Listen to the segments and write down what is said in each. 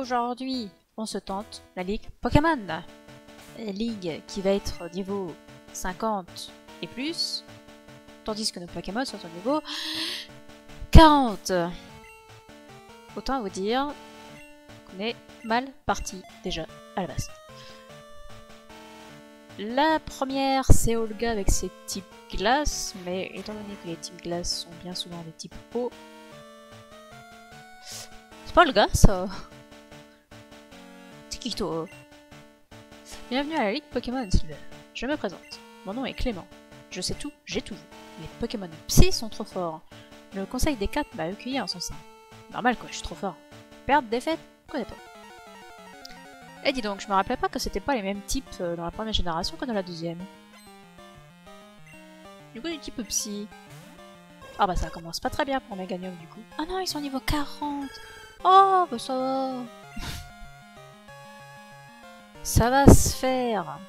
Aujourd'hui, on se tente la Ligue Pokémon. Ligue qui va être niveau 50 et plus, tandis que nos Pokémon sont au niveau 40. Autant vous dire qu'on est mal parti déjà à la base. La première, c'est Olga avec ses types glace, mais étant donné que les types glace sont bien souvent des types eau, c'est pas Olga ça. Tikito. Bienvenue à la Ligue Pokémon Silver. Je me présente. Mon nom est Clément. Je sais tout, j'ai tout vu. Les Pokémon Psy sont trop forts. Le conseil des 4 m'a accueilli en son sein. Normal quoi, je suis trop fort. Perdre, défaite, connais pas. Et dis donc, je me rappelais pas que c'était pas les mêmes types dans la première génération que dans la deuxième. Du coup, du type Psy. Ah bah ça commence pas très bien pour Meganium du coup. Ah non, ils sont niveau 40. Oh bah ça va. Ça va se faire.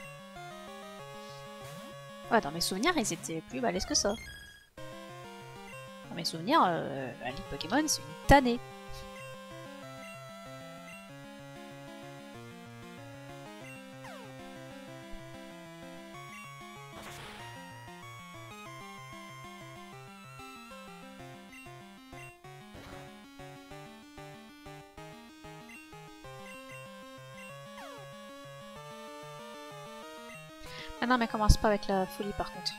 Ouais, dans mes souvenirs, ils étaient plus balèzes que ça. Dans mes souvenirs, la Ligue Pokémon, c'est une tannée. Ah non, mais commence pas avec la folie par contre.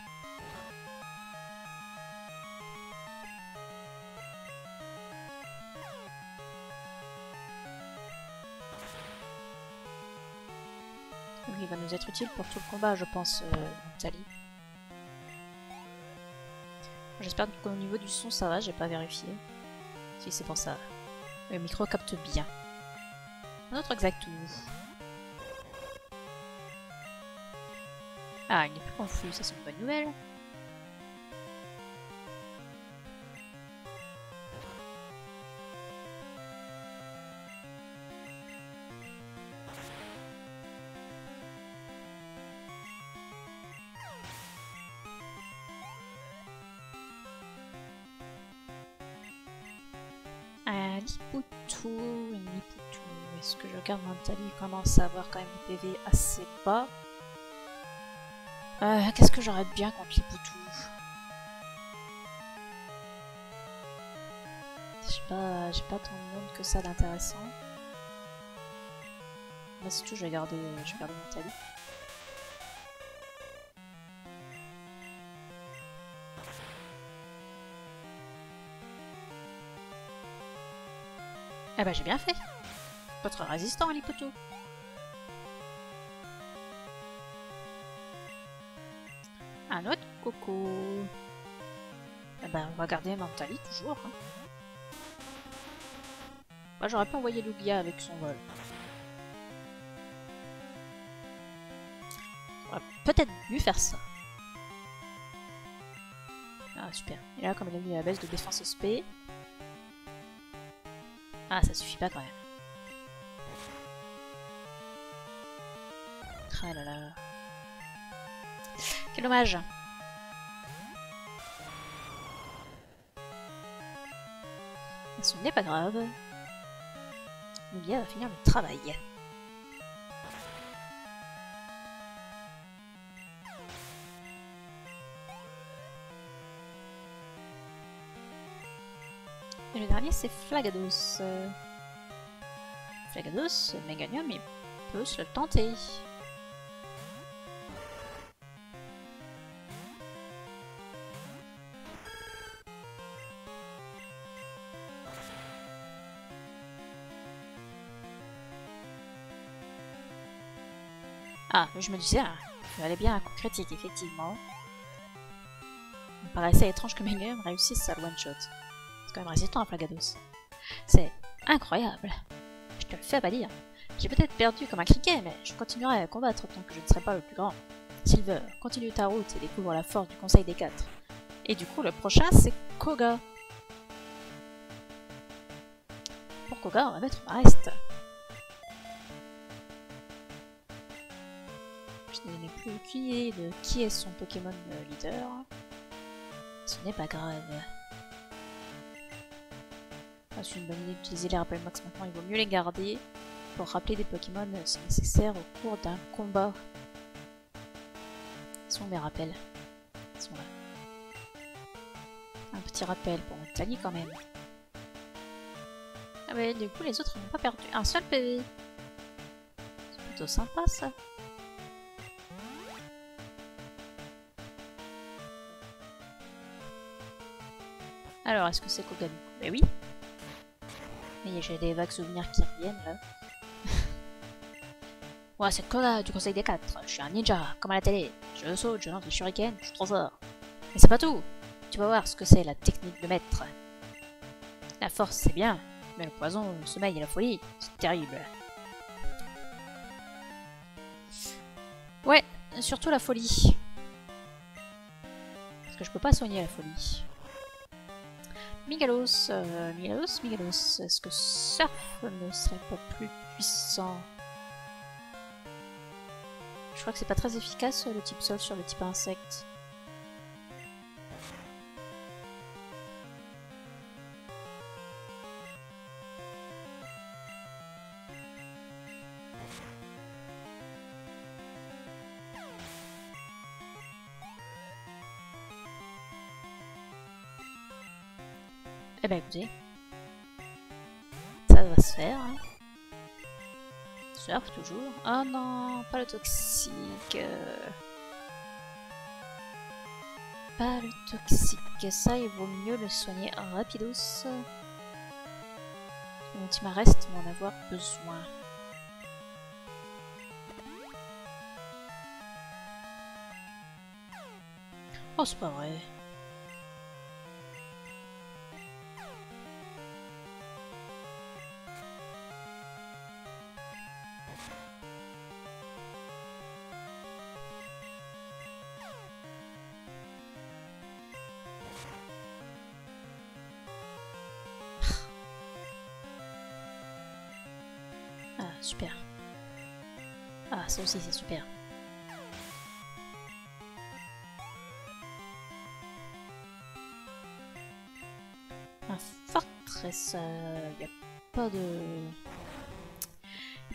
Donc, il va nous être utile pour tout le combat, je pense, Tali. J'espère qu'au niveau du son ça va, j'ai pas vérifié. Si c'est pour ça. Le micro capte bien. Un autre Exactou. Ah, il n'est plus confus, ça c'est une bonne nouvelle. Lipoutou. Est-ce que je regarde Mentally? Il commence à avoir quand même des PV assez bas. Qu'est-ce que j'aurais de bien contre Lipoutou? J'ai pas tant de monde que ça d'intéressant. Moi c'est tout, je vais garder Mentally. Ah bah j'ai bien fait. Pas très résistant Lipoutou. Un autre coco. Ah bah on va garder Mentally toujours. Hein. Moi j'aurais pas envoyé Lugia avec son vol. J'aurais peut-être dû faire ça. Ah super. Et là comme il a mis la baisse de défense SP. Ah ça suffit pas quand même. Ah là là. Quel dommage. Ce n'est pas grave. Lugia va finir le travail. Et le dernier c'est Flagados. Flagados, Meganium, il peut se le tenter. Ah, je me disais, il fallait bien un coup critique, effectivement. Il me paraissait étrange que Meganium réussisse sa one-shot. C'est quand même résistant à Flagados. C'est incroyable. Je te le fais pas dire. J'ai peut-être perdu comme un criquet, mais je continuerai à combattre tant que je ne serai pas le plus grand. Silver, continue ta route et découvre la force du Conseil des 4. Et du coup, le prochain, c'est Koga. Pour Koga, on va mettre Marest. Je n'ai plus aucune idée de qui est son Pokémon leader. Ce n'est pas grave. C'est une bonne idée d'utiliser les rappels max maintenant, il vaut mieux les garder. pour rappeler des Pokémon si nécessaire au cours d'un combat. Ils sont mes rappels. Ils sont là. Un petit rappel pour notre Tali quand même. Ah mais du coup les autres ils n'ont pas perdu un seul PV. C'est plutôt sympa ça. Alors est-ce que c'est Koganou? Mais oui. Mais j'ai des vagues souvenirs qui reviennent là. Moi c'est Koga du Conseil des 4. Je suis un ninja, comme à la télé. Je saute, je lance des shurikens, je suis trop fort. Mais c'est pas tout. Tu vas voir ce que c'est la technique de maître. La force c'est bien, mais le poison, le sommeil et la folie, c'est terrible. Ouais, surtout la folie. Parce que je peux pas soigner la folie. Migalos, Migalos, est-ce que Surf ne serait pas plus puissant? Je crois que c'est pas très efficace le type sol sur le type insecte. Eh ben écoutez, ça va se faire. Hein. Surf toujours. Oh non, pas le toxique. Pas le toxique. Ça, il vaut mieux le soigner rapidos. Mon team reste m'en avoir besoin. Oh, c'est pas vrai. Super. Ah, ça aussi c'est super. Un fortress, y a pas de...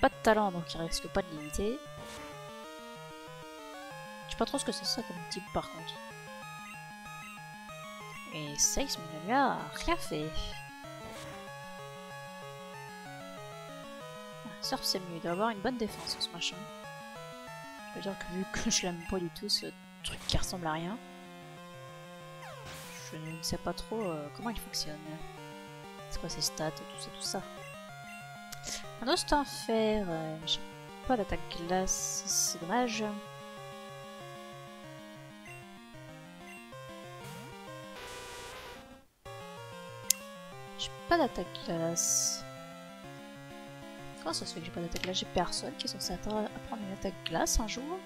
pas de talent, donc il risque pas de limiter. Je sais pas trop ce que c'est ça comme type par contre. Et Seis, mon ami, a rien fait. Surf c'est mieux, il doit avoir une bonne défense ce machin. Je veux dire que vu que je l'aime pas du tout ce truc qui ressemble à rien, je ne sais pas trop comment il fonctionne. C'est quoi ses stats, tout ça. Un os en fer, j'ai pas d'attaque glace, c'est dommage. J'ai pas d'attaque glace. Comment ça se fait que j'ai pas d'attaque glace? J'ai personne qui est censé apprendre une attaque glace un jour.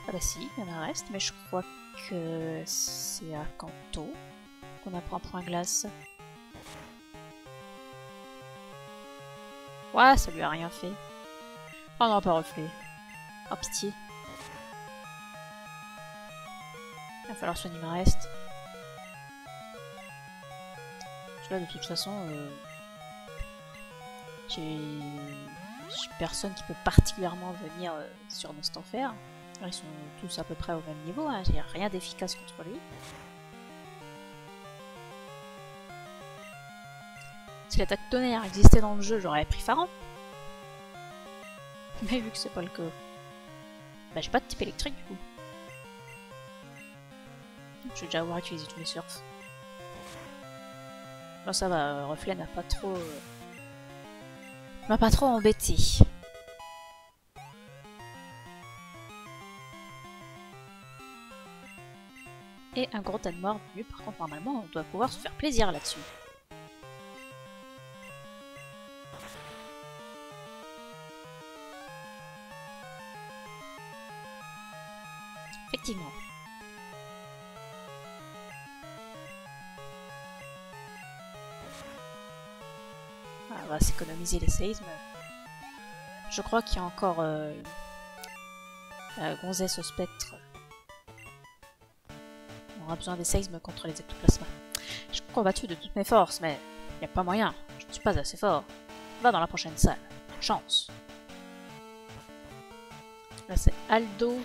Ah bah si, il y en a un reste, mais je crois que c'est à Kanto qu'on apprend point glace. Ouais, ça lui a rien fait. Oh non, pas reflet. Oh pitié. Il va falloir soigner ma reste. Là, de toute façon, j'ai personne qui peut particulièrement venir sur Nostanfer. Ils sont tous à peu près au même niveau, hein. J'ai rien d'efficace contre lui. Si l'attaque tonnerre existait dans le jeu, j'aurais pris Pharan. Mais vu que c'est pas le cas, bah j'ai pas de type électrique du coup. Je vais déjà avoir utilisé tous mes surfs. Bon ça va, Reflet n'a pas trop... m'a pas trop embêté. Et un gros tas de morts, lui par contre normalement on doit pouvoir se faire plaisir là-dessus. Effectivement. On va s'économiser les séismes. Je crois qu'il y a encore la gonzesse au spectre. On aura besoin des séismes contre les ectoplasmas. J'ai combattu de toutes mes forces, mais il n'y a pas moyen. Je ne suis pas assez fort. Va dans la prochaine salle. Chance. Là c'est Aldo.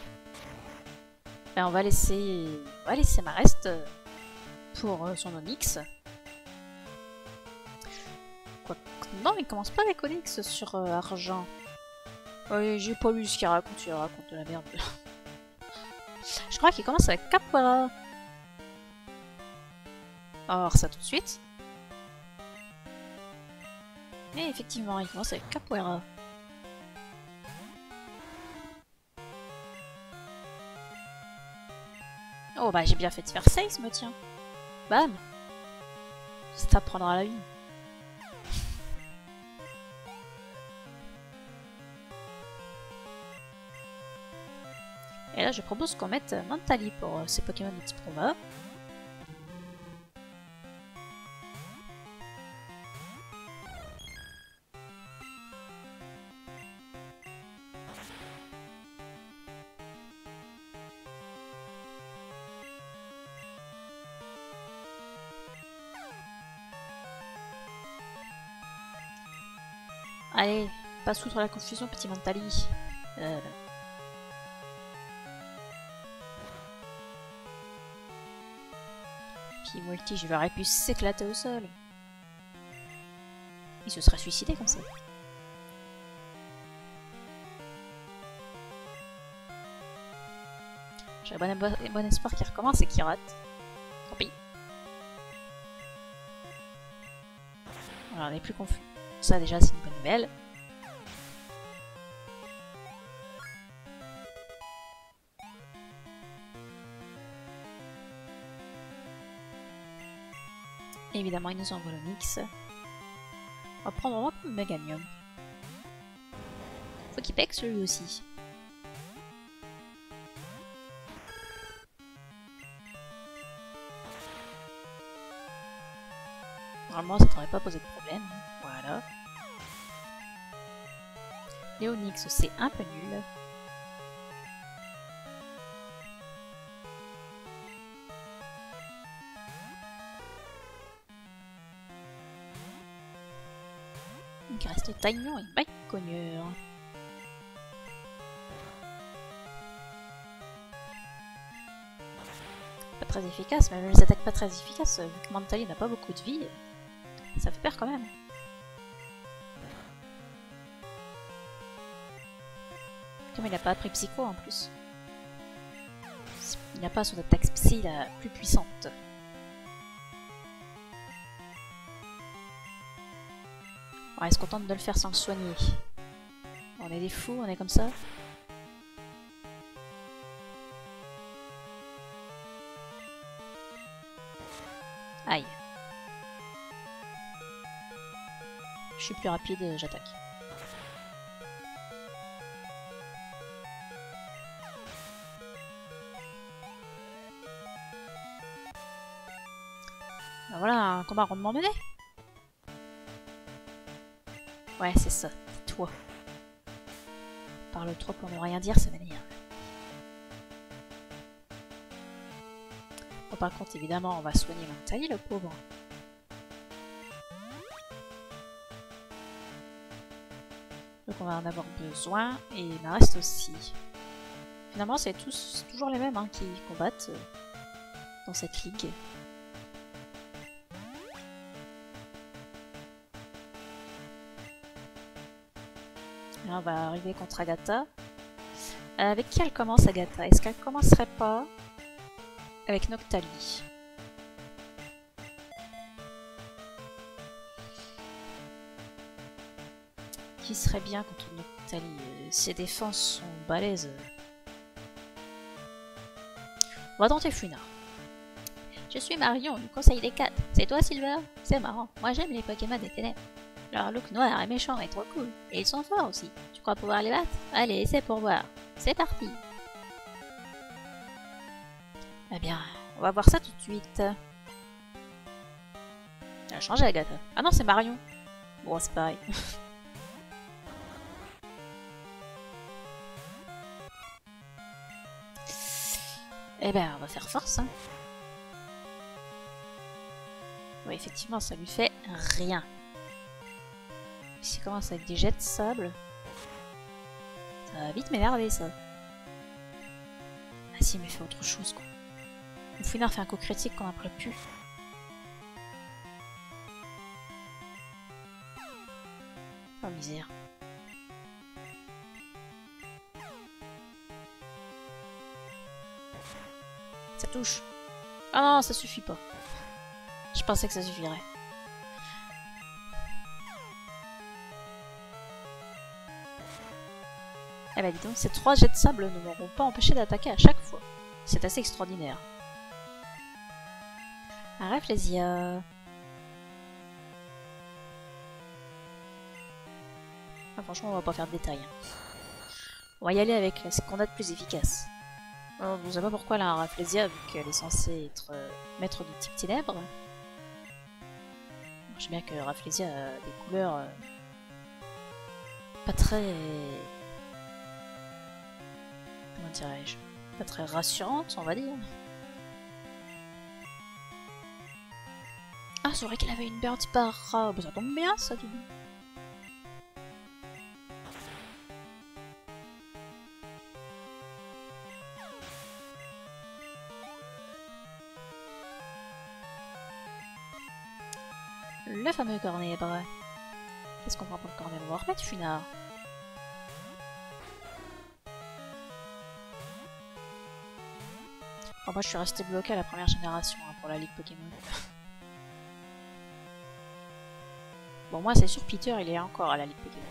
Ben, on va laisser Marest pour son Onyx. Quoi que non, il commence pas avec Onyx sur Argent. Oui, j'ai pas lu ce qu'il raconte, il raconte de la merde. Je crois qu'il commence avec Capoeira. On va voir ça tout de suite. Mais effectivement, il commence avec Capoeira. Oh bah j'ai bien fait de faire 16, me tiens. Bam. Ça t'apprendra la vie. Et là je propose qu'on mette Mentali pour ces Pokémon de type Prova. Allez, passe outre la confusion, petit Mentali. Puis Multi, je l'aurais pu s'éclater au sol. Il se serait suicidé comme ça. J'ai bon espoir qu'il recommence et qu'il rate. Tant pis. Alors, on n'est plus confus. Ça déjà c'est une bonne nouvelle. Évidemment il nous envoie le mix. On va prendre un Meganium. Faut qu'il pèque celui aussi. Normalement ça devrait pas poser de problème. Voilà. Léonix c'est un peu nul. Il reste Taignon et Baïcogneur. Pas très efficace, mais même les attaques pas très efficaces, vu que Mentali n'a pas beaucoup de vie, ça fait peur quand même. Comme il n'a pas appris Psycho en plus. Il n'a pas son attaque psy la plus puissante. On reste contente de le faire sans le soigner. On est des fous, on est comme ça. Aïe. Je suis plus rapide, j'attaque. Ben voilà, un combat rondement mené. Ouais, c'est ça, c'est toi. Parle trop pour ne rien dire, ça m'énerve. Bon, par contre, évidemment, on va soigner Mentali, le pauvre. Donc on va en avoir besoin, et il me reste aussi. Finalement, c'est toujours les mêmes hein, qui combattent dans cette ligue. Là, on va arriver contre Agatha. Avec qui elle commence, Agatha? Est-ce qu'elle commencerait pas avec Noctali? Qui serait bien contre Noctali? Ses défenses sont balèzes. On va tenter Funa. Je suis Marion du Conseil des 4. C'est toi, Silver? C'est marrant. Moi, j'aime les Pokémon des ténèbres. Leur look noir et méchant est trop cool. Et ils sont forts aussi. Tu crois pouvoir les battre? Allez, c'est pour voir. C'est parti. Eh bien, on va voir ça tout de suite. Elle a changé, Agatha. Ah non, c'est Marion. Bon, c'est pareil. Eh ben, on va faire force. Hein. Oui, effectivement, ça lui fait rien. S'il commence avec des jets de sable, ça va vite m'énerver ça. Ah si, mais fait autre chose quoi. Le Fouinard fait un coup critique qu'on n'en plus. Oh misère. Ça touche. Ah non, ça suffit pas. Je pensais que ça suffirait. Eh ben dis donc, ces 3 jets de sable ne m'auront pas empêché d'attaquer à chaque fois. C'est assez extraordinaire. Un Rafflesia. Ah, franchement, on va pas faire de détails. On va y aller avec ce qu'on a de plus efficace. Alors, je ne sais pas pourquoi là, un Rafflesia, vu qu'elle est censée être maître du type ténèbres. Je sais bien que Rafflesia a des couleurs pas très... Comment dirais-je? Pas très rassurantes, on va dire. Ah, c'est vrai qu'elle avait une Birdie Para. Bah, ça tombe bien, ça, dis donc. Le fameux cornébre. Qu'est-ce qu'on prend pour le cornébre? On va remettre Funard. Bon, moi je suis resté bloqué à la première génération hein, pour la Ligue Pokémon. Bon, moi c'est sûr, Peter il est encore à la Ligue Pokémon.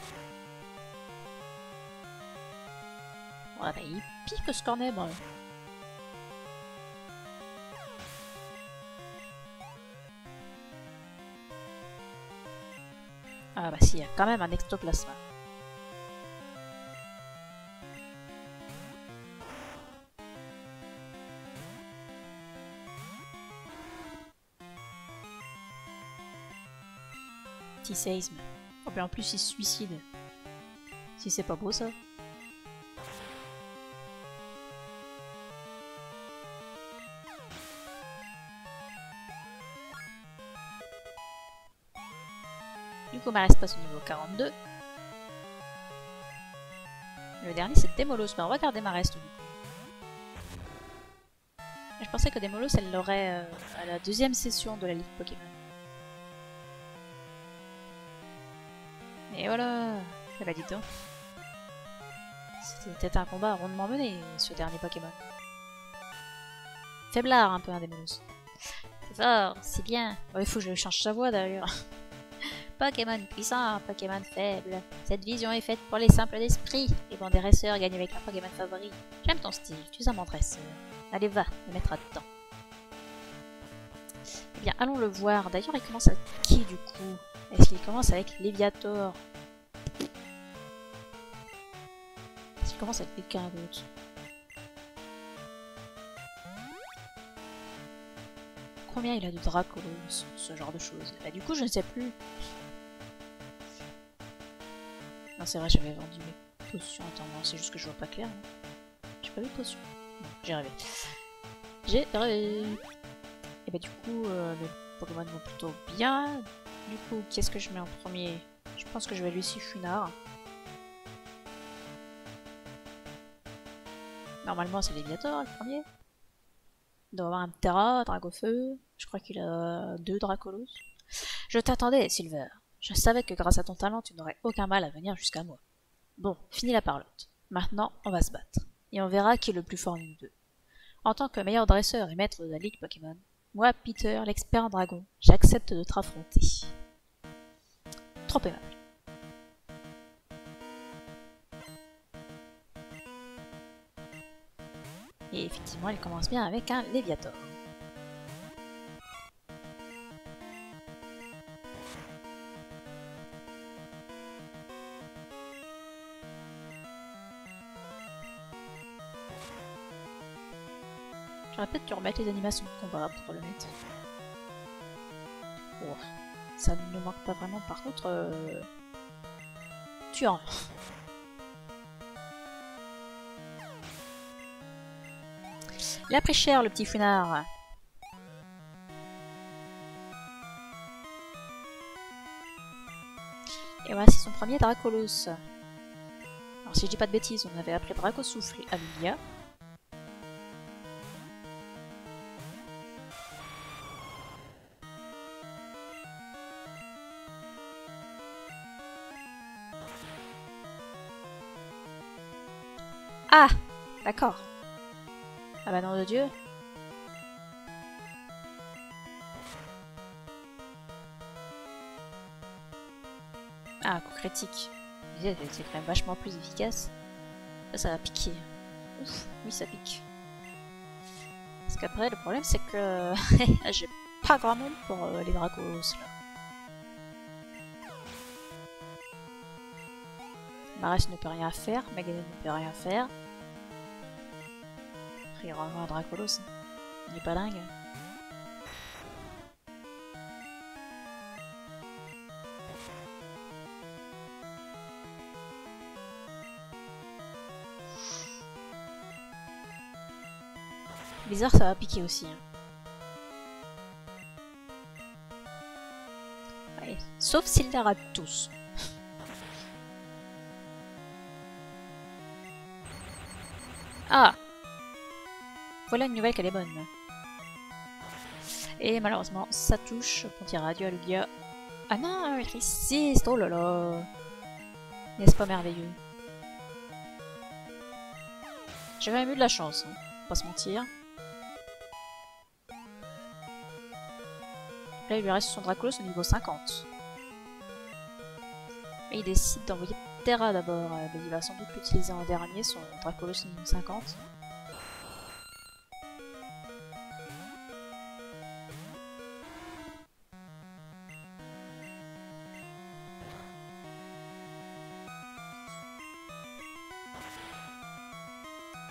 Ouais, bah il pique ce cornébre. Ah bah si, il y a quand même un ectoplasma. Petit séisme. Oh ben en plus il se suicide. Si c'est pas beau ça. Du coup, Marès passe au niveau 42. Le dernier, c'est Démolos. Mais on va garder Marès, du coup. Je pensais que Démolos, elle l'aurait à la deuxième session de la Ligue Pokémon. Et voilà. Eh bah, dis donc. C'était un combat rondement mené, ce dernier Pokémon. Faiblard, un peu, un Démolos. C'est fort, c'est bien. Oh, il faut que je change sa voix, d'ailleurs. Pokémon puissant, Pokémon faible. Cette vision est faite pour les simples d'esprit. Les bons dresseurs gagnent avec leur Pokémon favori. J'aime ton style, tu es un bon dresseur. Allez, va, me mettre à temps. Eh bien, allons le voir. D'ailleurs, il commence avec qui, du coup? Est-ce qu'il commence avec Léviator? Est-ce qu'il commence avec quelqu'un d'autre? Combien il a de Dracolos? Ce genre de choses. Bah, du coup, je ne sais plus. Non, c'est vrai, j'avais vendu mes potions. Attends, non, c'est juste que je vois pas clair. J'ai pas vu de potions. Non, j'ai rêvé. J'ai rêvé. Et bah, du coup, les Pokémon vont plutôt bien. Du coup, qu'est-ce que je mets en premier? Je pense que je vais laisser Funard. Normalement, c'est Léviator le premier. Il doit avoir un Terra, Dragofeu. Je crois qu'il a 2 Dracolos. Je t'attendais, Silver. Je savais que grâce à ton talent, tu n'aurais aucun mal à venir jusqu'à moi. Bon, fini la parlotte. Maintenant, on va se battre. Et on verra qui est le plus fort de nous deux. En tant que meilleur dresseur et maître de la Ligue Pokémon, moi, Peter, l'expert en dragon, j'accepte de te affronter. Trop aimable. Et effectivement, elle commence bien avec un Léviator. J'aurais peut-être dû remettre les animations de combat pour le mettre. Oh, ça ne manque pas vraiment. Par contre, tuant. Il a pris cher, le petit Funard. Et voilà, c'est son premier Dracolos. Alors si je dis pas de bêtises, on avait appris Dracosouffle à Lugia. Ah! D'accord. Ah bah non de Dieu. Ah, coup critique. C'est quand même vachement plus efficace. Ça va piquer. Ouf, oui ça pique. Parce qu'après le problème c'est que j'ai pas grand monde pour les Dracos là. Mares ne peut rien faire, Megalon ne peut rien faire. Après il y aura un Dracolos. Hein. Il est pas dingue. Bizarre, ça va piquer aussi. Hein. Ouais. Sauf s'il les rate tous. Ah! Voilà une nouvelle qu'elle est bonne. Et malheureusement, ça touche. On dira adieu à Lugia. Ah non, il résiste! Oh là là! N'est-ce pas merveilleux? J'ai quand même eu de la chance, hein. Pas se mentir. Là, il lui reste son Dracolos au niveau 50. Et il décide d'envoyer Terra d'abord. Il va sans doute l'utiliser en dernier, son Dracolos au niveau 50.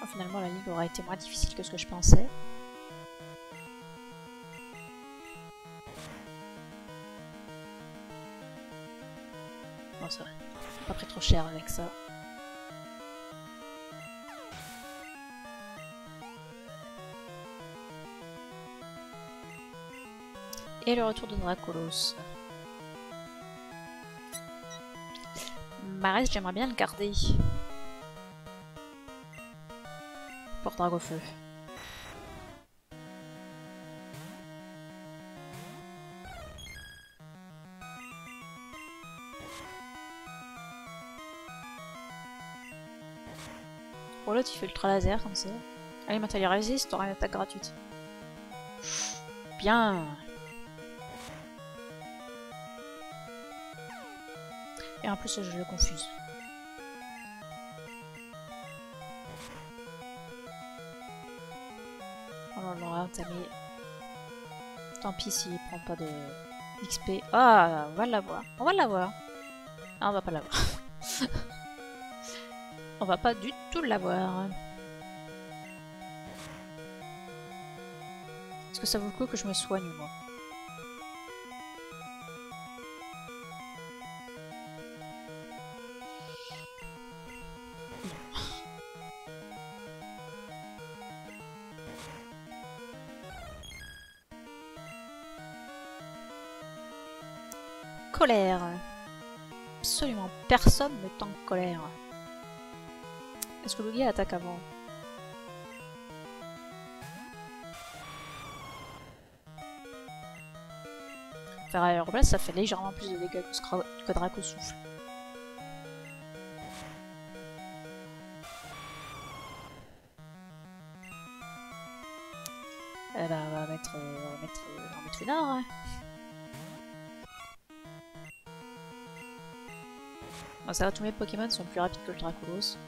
Bon, finalement, la ligue aura été moins difficile que ce que je pensais. Bon, ça va. Pas pris trop cher avec ça. Et le retour de Dracolos. Mares, j'aimerais bien le garder. Pour Dragofeu. Pour l'autre, il fait ultra laser comme ça. Allez, maintenant il résiste, t'auras une attaque gratuite. Bien. Et en plus, je le confuse. On l'aura entamé. Tant pis s'il prend pas de XP. Ah, on va l'avoir. On va l'avoir. Ah, on va pas l'avoir. On va pas du tout l'avoir. Est-ce que ça vaut le coup que je me soigne, moi? Colère. Absolument personne ne tank colère. Est-ce que Lugia attaque avant? Faire aéroblaste, ça fait légèrement plus de dégâts que Dracosouffle. Eh ben, on va mettre Lunar. Hein. Bon, ça va, tous mes Pokémon sont plus rapides que le Dracolos.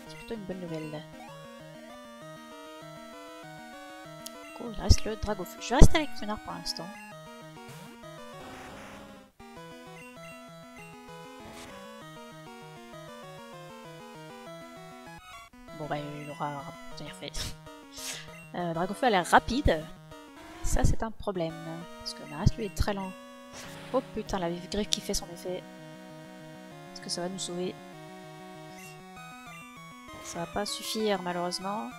C'est plutôt une bonne nouvelle. Oh, il reste le Dragofeu. Je vais rester avec Lunar pour l'instant. Bon bah il aura rien fait. Dragofeu a l'air rapide. Ça c'est un problème. Parce que Maras lui est très lent. Oh putain, la vive griffe qui fait son effet. Est-ce que ça va nous sauver? Ça va pas suffire malheureusement.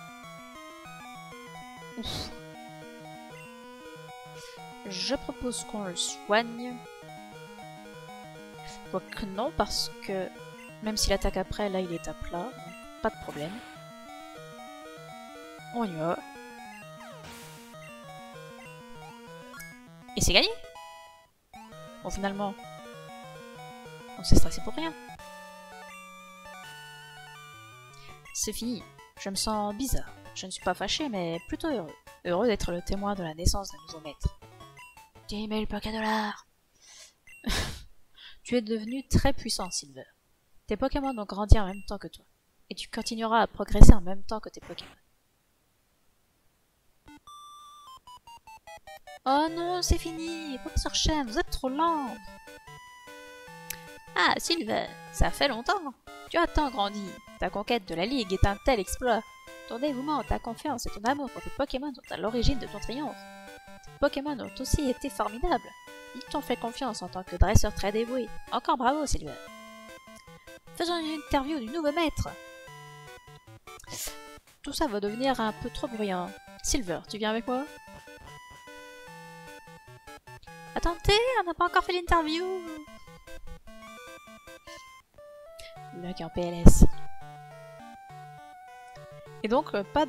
Ouf. Je propose qu'on le soigne. Quoique non, parce que même s'il attaque après, là il est à plat, donc pas de problème. On y va. Et c'est gagné. Bon, finalement, on s'est stressé pour rien. C'est fini. Je me sens bizarre. Je ne suis pas fâché, mais plutôt heureux. Heureux d'être le témoin de la naissance d'un nouveau maître. 10 000 paquets dollars. Tu es devenu très puissant, Silver. Tes Pokémon ont grandi en même temps que toi. Et tu continueras à progresser en même temps que tes Pokémon. Oh non, c'est fini. Professeur Chen, vous êtes trop lent. Ah, Silver, ça fait longtemps. Tu as tant grandi. Ta conquête de la Ligue est un tel exploit. Ton dévouement, ta confiance et ton amour pour tes Pokémon sont à l'origine de ton triomphe. Tes Pokémon ont aussi été formidables. Ils t'ont fait confiance en tant que dresseur très dévoué. Encore bravo, Silver. Faisons une interview du nouveau maître. Tout ça va devenir un peu trop bruyant. Silver, tu viens avec moi? Attendez, on n'a pas encore fait l'interview. Le mec est en PLS. Et donc, pas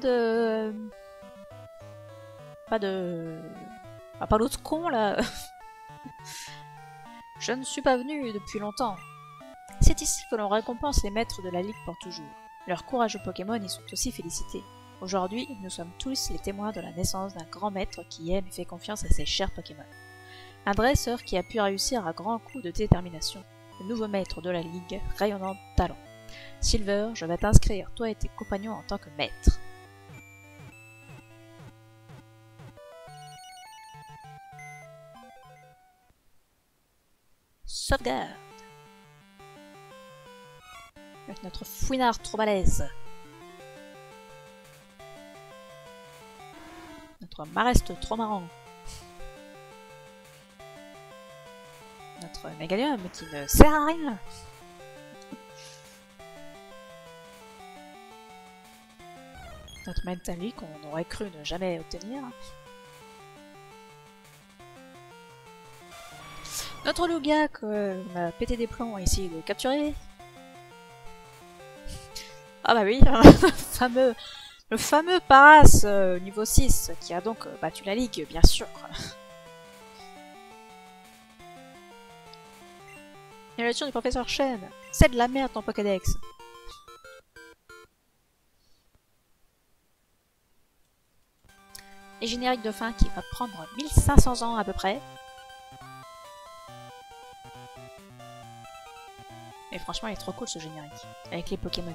l'autre con, là. Je ne suis pas venu depuis longtemps. C'est ici que l'on récompense les maîtres de la Ligue pour toujours. Leur courageux Pokémon y sont aussi félicités. Aujourd'hui, nous sommes tous les témoins de la naissance d'un grand maître qui aime et fait confiance à ses chers Pokémon. Un dresseur qui a pu réussir à grands coups de détermination. Le nouveau maître de la Ligue, rayonnant de talent. Silver, je vais t'inscrire, toi et tes compagnons, en tant que maître. Sauvegarde. Avec notre fouinard trop balèze. Notre mareste trop marrant. Notre Mégalium qui ne sert à rien. Notre Mentally qu'on aurait cru ne jamais obtenir. Notre Lugia qu'on a pété des plombs et essayé de capturer. Ah bah oui, le fameux Paras niveau 6 qui a donc battu la Ligue, bien sûr. L'évaluation du professeur Chen. C'est de la merde ton Pokédex. Et générique de fin qui va prendre 1500 ans à peu près. Et franchement, il est trop cool ce générique. Avec les Pokémon.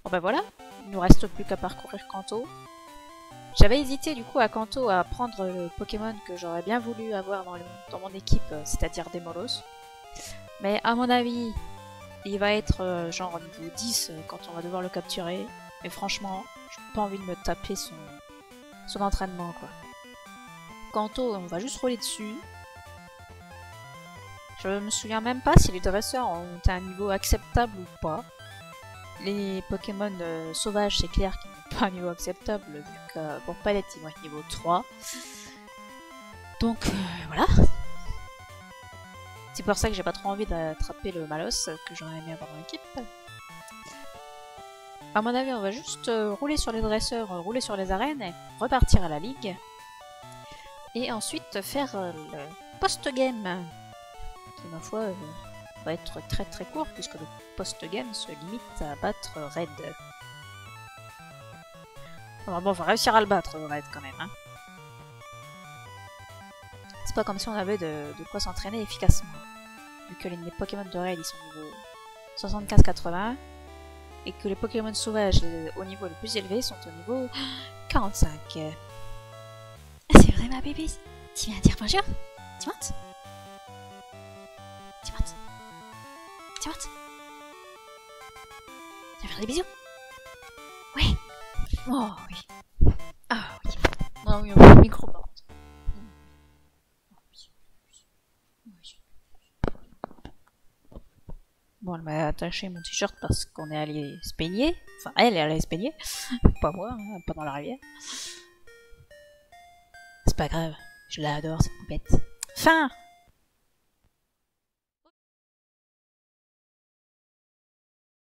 Bon bah voilà. Il nous reste plus qu'à parcourir Kanto. J'avais hésité du coup à Kanto à prendre le Pokémon que j'aurais bien voulu avoir dans mon équipe, c'est-à-dire Demolos. Mais à mon avis, il va être genre au niveau 10 quand on va devoir le capturer. Mais franchement, j'ai pas envie de me taper son entraînement quoi. Kanto, on va juste rouler dessus. Je me souviens même pas si les dresseurs ont un niveau acceptable ou pas. Les Pokémon sauvages, c'est clair qu'ils n'ont pas un niveau acceptable, vu que pour Palette, ils vont être niveau 3. Donc voilà. C'est pour ça que j'ai pas trop envie d'attraper le Malos, que j'aurais aimé avoir dans l'équipe. À mon avis, on va juste rouler sur les dresseurs, rouler sur les arènes, et repartir à la Ligue. Et ensuite faire le post-game. Qui, ma foi, va être très très court, puisque le post-game se limite à battre Red. Alors bon, on va réussir à le battre, Red, quand même. Hein. C'est pas comme si on avait de quoi s'entraîner efficacement. Vu que les Pokémon de Red, ils sont niveau 75-80. Et que les Pokémon sauvages au niveau le plus élevé sont au niveau 45. Ah, c'est vrai ma bébé. Tu viens dire bonjour? Tu montes? Tu montes? Tu montes? Tu vas faire des bisous? Oui. Oh oui. Ah oui. Oh oui, le micro porte. Bon, elle m'a attaché mon t-shirt parce qu'on est allé se baigner. Enfin, elle est allée se baigner. Pas moi, hein, pas dans la rivière. C'est pas grave. Je l'adore cette poupette. Fin.